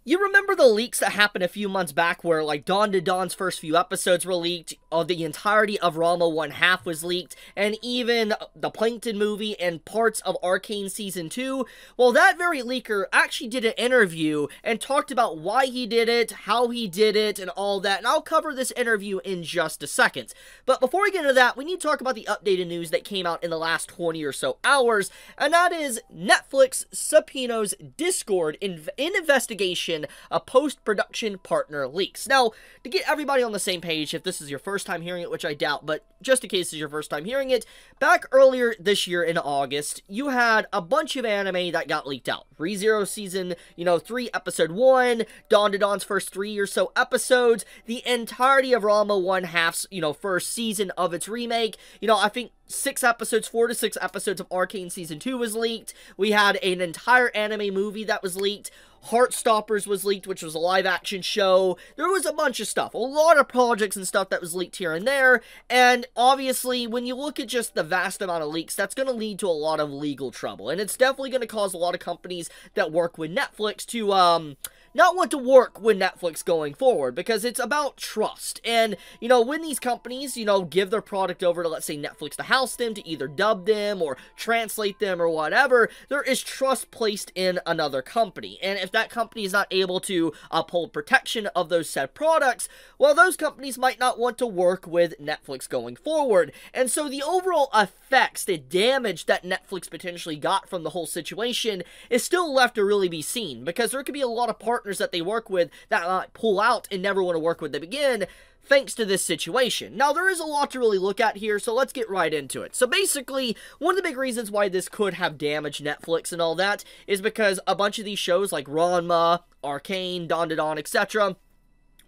You remember the leaks that happened a few months back where, like, Dawn to Dawn's first few episodes were leaked, the entirety of Ranma 1/2 was leaked, and even the Plankton movie and parts of Arcane Season 2? Well, that very leaker actually did an interview and talked about why he did it, how he did it, and all that, and I'll cover this interview in just a second. But before we get into that, we need to talk about the updated news that came out in the last 20 or so hours, and that is Netflix subpoenas Discord in investigation a post-production partner leaks. Now, to get everybody on the same page, if this is your first time hearing it, which I doubt, but just in case it's your first time hearing it, back earlier this year in August, you had a bunch of anime that got leaked out. ReZero Season, 3, Episode 1, Dawn to Dawn's first 3 or so episodes, the entirety of Ranma 1/2's, first season of its remake, I think 4 to 6 episodes of Arcane Season 2 was leaked. We had an entire anime movie that was leaked. Heartstoppers was leaked, which was a live-action show. There was a bunch of stuff. A lot of projects and stuff that was leaked here and there. And obviously, when you look at just the vast amount of leaks, that's going to lead to a lot of legal trouble. And it's definitely going to cause a lot of companies that work with Netflix to, not want to work with Netflix going forward, because it's about trust. And, when these companies, give their product over to, let's say, Netflix to house them, to either dub them or translate them or whatever, there is trust placed in another company. And if that company is not able to uphold protection of those said products, well, those companies might not want to work with Netflix going forward. And so the overall effects, the damage that Netflix potentially got from the whole situation is still left to really be seen, because there could be a lot of partners that they work with that might pull out and never want to work with them again, thanks to this situation. Now, there is a lot to really look at here, so let's get right into it. So basically, one of the big reasons why this could have damaged Netflix and all that is because a bunch of these shows like Ranma, Arcane, Dawn to Dawn, etc.,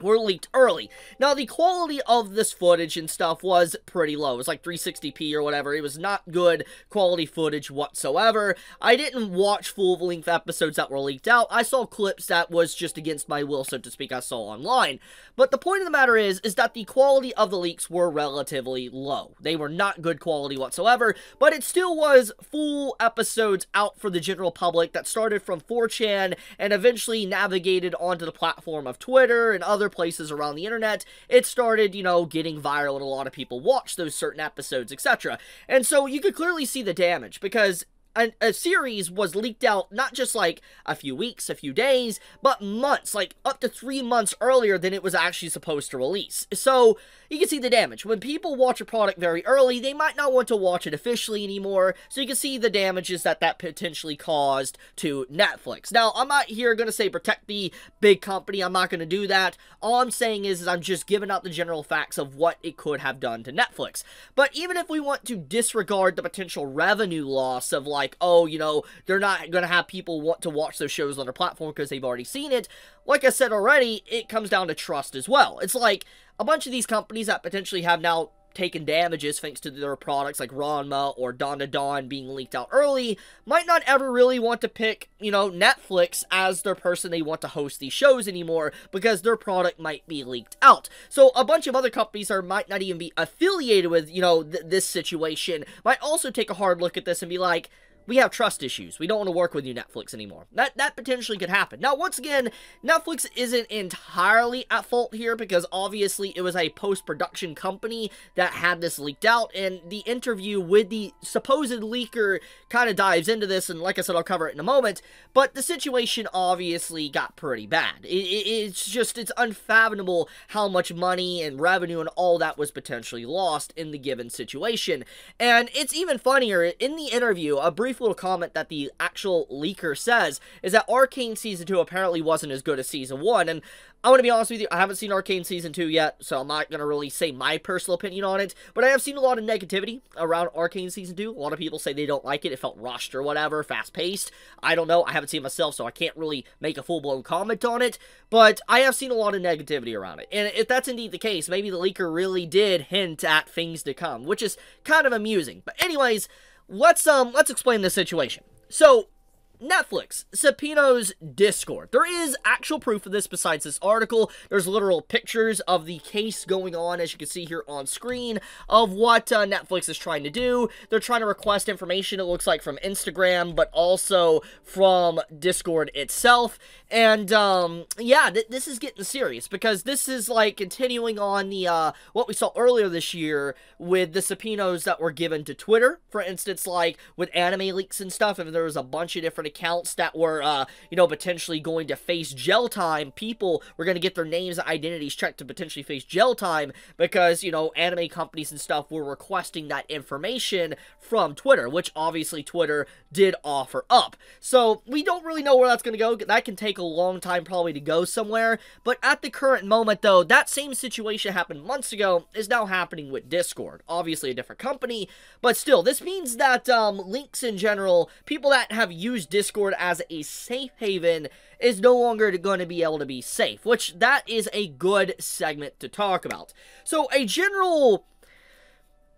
were leaked early. Now, the quality of this footage and stuff was pretty low. It was like 360p or whatever. It was not good quality footage whatsoever. I didn't watch full-length episodes that were leaked out. I saw clips that was just against my will, so to speak, I saw online. But the point of the matter is that the quality of the leaks were relatively low. They were not good quality whatsoever, but it still was full episodes out for the general public that started from 4chan and eventually navigated onto the platform of Twitter and other places around the internet. It started, getting viral, and a lot of people watched those certain episodes, etc. And so you could clearly see the damage, because a series was leaked out not just like a few weeks, a few days, but months, like up to 3 months earlier than it was actually supposed to release. So you can see the damage. When people watch a product very early, they might not want to watch it officially anymore, so you can see the damages that potentially caused to Netflix. Now, I'm not here going to say protect the big company. I'm not going to do that. All I'm saying is I'm just giving out the general facts of what it could have done to Netflix. But even if we want to disregard the potential revenue loss of, like, oh, they're not going to have people want to watch those shows on their platform because they've already seen it, like I said already, it comes down to trust as well. It's like a bunch of these companies that potentially have now taken damages thanks to their products like Ranma or Dawn to Dawn being leaked out early might not ever really want to pick, Netflix as their person they want to host these shows anymore, because their product might be leaked out. So a bunch of other companies might not even be affiliated with, this situation might also take a hard look at this and be like, we have trust issues. We don't want to work with you, Netflix, anymore. That potentially could happen. Now, once again, Netflix isn't entirely at fault here, because obviously it was a post-production company that had this leaked out, and the interview with the supposed leaker kind of dives into this, and like I said, I'll cover it in a moment, but the situation obviously got pretty bad. It's unfathomable how much money and revenue and all that was potentially lost in the given situation. And it's even funnier, in the interview, a brief little comment that the actual leaker says is that Arcane Season 2 apparently wasn't as good as Season 1, and I want to be honest with you, I haven't seen Arcane Season 2 yet, so I'm not going to really say my personal opinion on it, but I have seen a lot of negativity around Arcane Season 2. A lot of people say they don't like it. It felt rushed or whatever, fast-paced. I don't know. I haven't seen it myself, so I can't really make a full-blown comment on it, but I have seen a lot of negativity around it. And if that's indeed the case, maybe the leaker really did hint at things to come, which is kind of amusing. But anyways, let's explain the situation. So, Netflix subpoenas Discord. There is actual proof of this besides this article. There's literal pictures of the case going on, as you can see here on screen, of what Netflix is trying to do. They're trying to request information, it looks like, from Instagram, but also from Discord itself. And, yeah, this is getting serious, because this is, like, continuing on the, what we saw earlier this year with the subpoenas that were given to Twitter. For instance, like, with anime leaks and stuff, and there was a bunch of different accounts that were, you know, potentially going to face jail time. People were going to get their names and identities checked to potentially face jail time because, you know, anime companies and stuff were requesting that information from Twitter, which obviously Twitter did offer up. So we don't really know where that's going to go. That can take a long time probably to go somewhere, but at the current moment, though, that same situation happened months ago is now happening with Discord. Obviously a different company, but still, this means that links in general, people that have used Discord as a safe haven, is no longer going to be able to be safe, which that is a good segment to talk about. So a general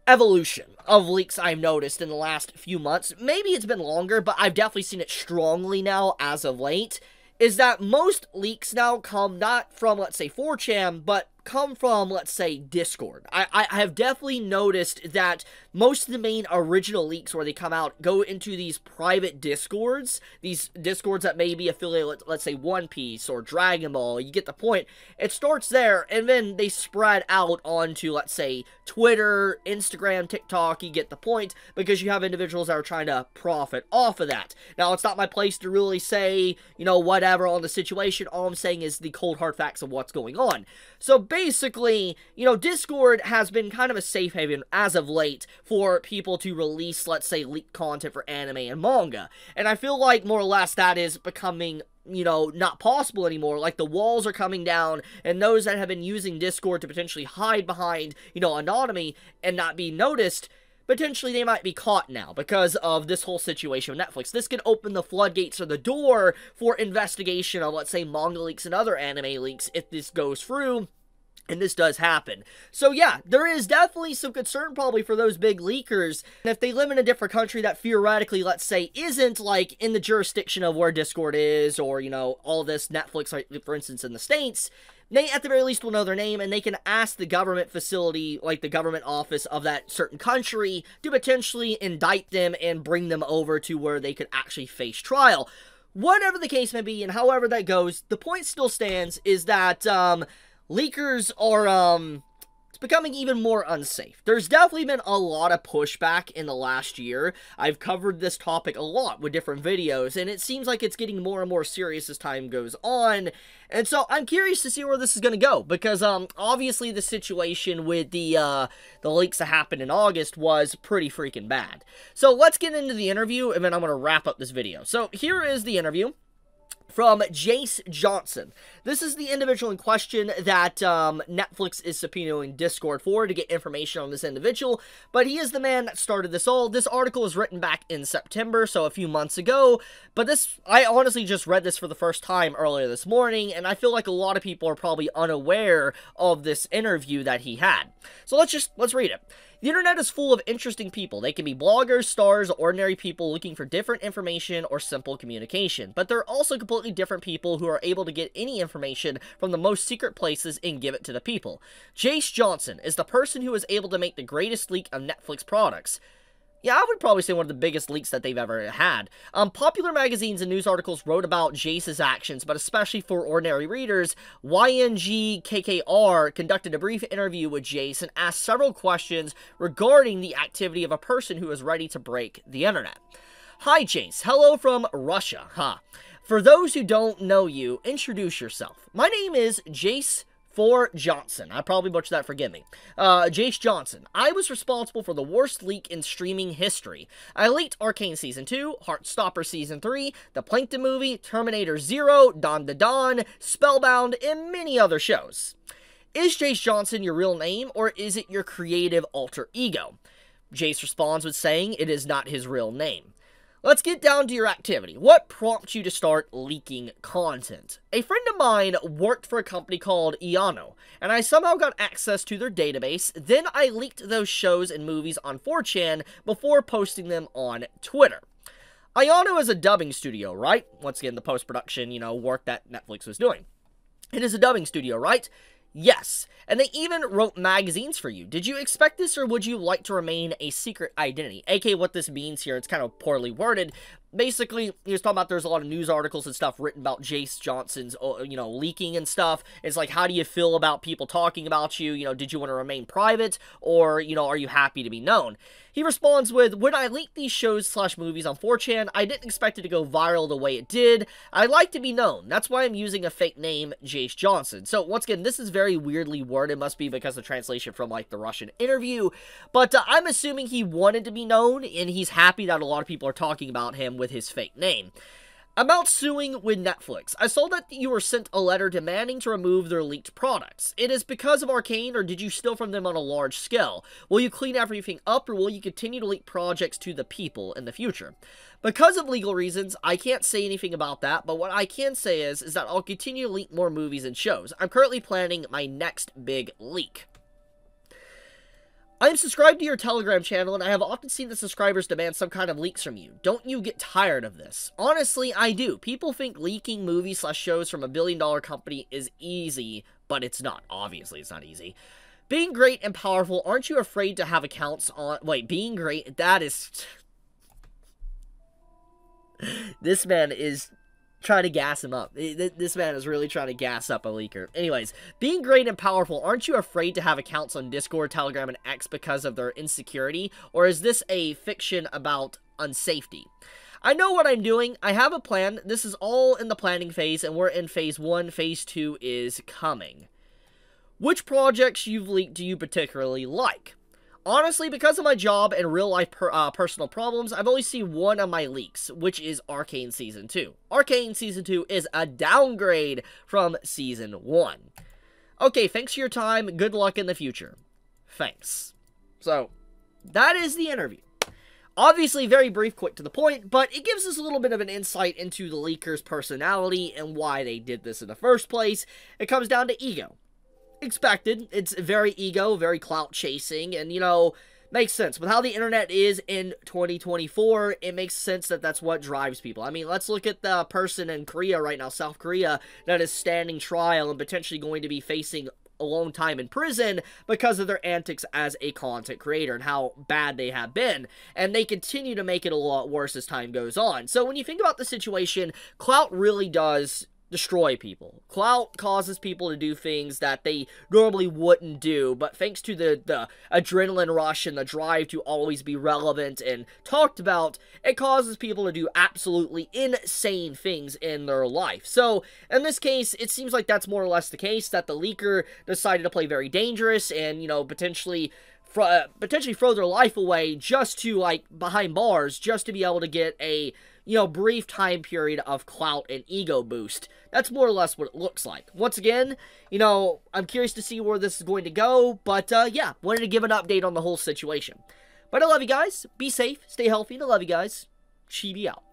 evolution of leaks I've noticed in the last few months, maybe it's been longer, but I've definitely seen it strongly now as of late, is that most leaks now come not from, let's say, 4chan, but come from, let's say, Discord. I have definitely noticed that most of the main original leaks where they come out go into these private Discords, these Discords that may be affiliated, let's say, One Piece or Dragon Ball. You get the point. It starts there, and then they spread out onto, let's say, Twitter, Instagram, TikTok. You get the point, because you have individuals that are trying to profit off of that. Now, it's not my place to really say, you know, whatever on the situation. All I'm saying is the cold hard facts of what's going on. So basically, you know, Discord has been kind of a safe haven as of late for people to release, let's say, leaked content for anime and manga. And I feel like more or less that is becoming, you know, not possible anymore. Like, the walls are coming down, and those that have been using Discord to potentially hide behind, you know, anonymity and not be noticed, potentially they might be caught now because of this whole situation with Netflix. This could open the floodgates or the door for investigation of, let's say, manga leaks and other anime leaks if this goes through. And this does happen. So yeah, there is definitely some concern probably for those big leakers. And if they live in a different country that theoretically, let's say, isn't like in the jurisdiction of where Discord is, or, you know, all this Netflix, like, for instance, in the States, they at the very least will know their name, and they can ask the government facility, like the government office of that certain country, to potentially indict them and bring them over to where they could actually face trial. Whatever the case may be, and however that goes, the point still stands is that, leakers are, it's becoming even more unsafe. There's definitely been a lot of pushback in the last year. I've covered this topic a lot with different videos, and it seems like it's getting more and more serious as time goes on. And so I'm curious to see where this is going to go, because obviously the situation with the leaks that happened in August was pretty freaking bad. So let's get into the interview, and then I'm going to wrap up this video. So here is the interview from Jace Johnson. This is the individual in question that Netflix is subpoenaing Discord for to get information on this individual, but he is the man that started this all. This article was written back in September, so a few months ago, but I honestly just read this for the first time earlier this morning, and I feel like a lot of people are probably unaware of this interview that he had. So let's read it. The internet is full of interesting people. They can be bloggers, stars, ordinary people looking for different information or simple communication. But they're also completely different people who are able to get any information from the most secret places and give it to the people. Jace Johnson is the person who is able to make the greatest leak of Netflix products. Yeah, I would probably say one of the biggest leaks that they've ever had. Popular magazines and news articles wrote about Jace's actions, but especially for ordinary readers, YNGKKR conducted a brief interview with Jace and asked several questions regarding the activity of a person who is ready to break the internet. Hi, Jace. Hello from Russia. For those who don't know you, introduce yourself. My name is Jace Johnson. I probably butchered that, forgive me. Jace Johnson. I was responsible for the worst leak in streaming history. I leaked Arcane Season 2, Heartstopper Season 3, The Plankton Movie, Terminator Zero, Dawn to Dawn, Spellbound, and many other shows. Is Jace Johnson your real name, or is it your creative alter ego? Jace responds with saying it is not his real name. Let's get down to your activity. What prompts you to start leaking content? A friend of mine worked for a company called Iano, and I somehow got access to their database. Then I leaked those shows and movies on 4chan before posting them on Twitter. Ayano is a dubbing studio, right? Once again, the post-production, work that Netflix was doing. It is a dubbing studio, right? Yes. And they even wrote magazines for you. Did you expect this, or would you like to remain a secret identity? AKA what this means here, it's kind of poorly worded. Basically, he was talking about there's a lot of news articles and stuff written about Jace Johnson's, leaking and stuff. It's like, how do you feel about people talking about you? Did you want to remain private, or, are you happy to be known? He responds with, when I leaked these shows/movies on 4chan, I didn't expect it to go viral the way it did. I like to be known. That's why I'm using a fake name, Jace Johnson. So, once again, this is very weirdly worded. It must be because of translation from, the Russian interview. But I'm assuming he wanted to be known, and he's happy that a lot of people are talking about him with his fake name. About suing with Netflix. I saw that you were sent a letter demanding to remove their leaked products. It is because of Arcane, or did you steal from them on a large scale? Will you clean everything up, or will you continue to leak projects to the people in the future? Because of legal reasons, I can't say anything about that, but what I can say is that I'll continue to leak more movies and shows. I'm currently planning my next big leak. I am subscribed to your Telegram channel, and I have often seen the subscribers demand some kind of leaks from you. Don't you get tired of this? Honestly, I do. People think leaking movies/shows from a billion-dollar company is easy, but it's not. Obviously, it's not easy. Being great and powerful, aren't you afraid to have accounts on... Wait, being great, that is... This man is... trying to gas him up. This man is really trying to gas up a leaker. Anyways, being great and powerful, aren't you afraid to have accounts on Discord, Telegram, and X because of their insecurity? Or is this a fiction about unsafety? I know what I'm doing. I have a plan. This is all in the planning phase, and we're in phase 1. Phase 2 is coming. Which projects you've leaked do you particularly like? Honestly, because of my job and real-life personal problems, I've only seen one of my leaks, which is Arcane Season 2. Arcane Season 2 is a downgrade from Season 1. Okay, thanks for your time. Good luck in the future. Thanks. So, that is the interview. Obviously, very brief, quick to the point, but it gives us a little bit of an insight into the leaker's personality and why they did this in the first place. It comes down to ego. Expected. It's very ego, very clout chasing, and makes sense. With how the internet is in 2024, it makes sense that that's what drives people. I mean, let's look at the person in Korea right now, South Korea, that is standing trial and potentially going to be facing a long time in prison because of their antics as a content creator and how bad they have been. And they continue to make it a lot worse as time goes on. So when you think about the situation, clout really does destroy people. Clout causes people to do things that they normally wouldn't do, but thanks to the adrenaline rush and the drive to always be relevant and talked about, it causes people to do absolutely insane things in their life. So, in this case, it seems like that's more or less the case, that the leaker decided to play very dangerous and, potentially throw their life away just to, behind bars, just to be able to get a brief time period of clout and ego boost. That's more or less what it looks like. Once again, I'm curious to see where this is going to go, but, yeah, wanted to give an update on the whole situation. But I love you guys. Be safe, stay healthy, and I love you guys. Chibi out.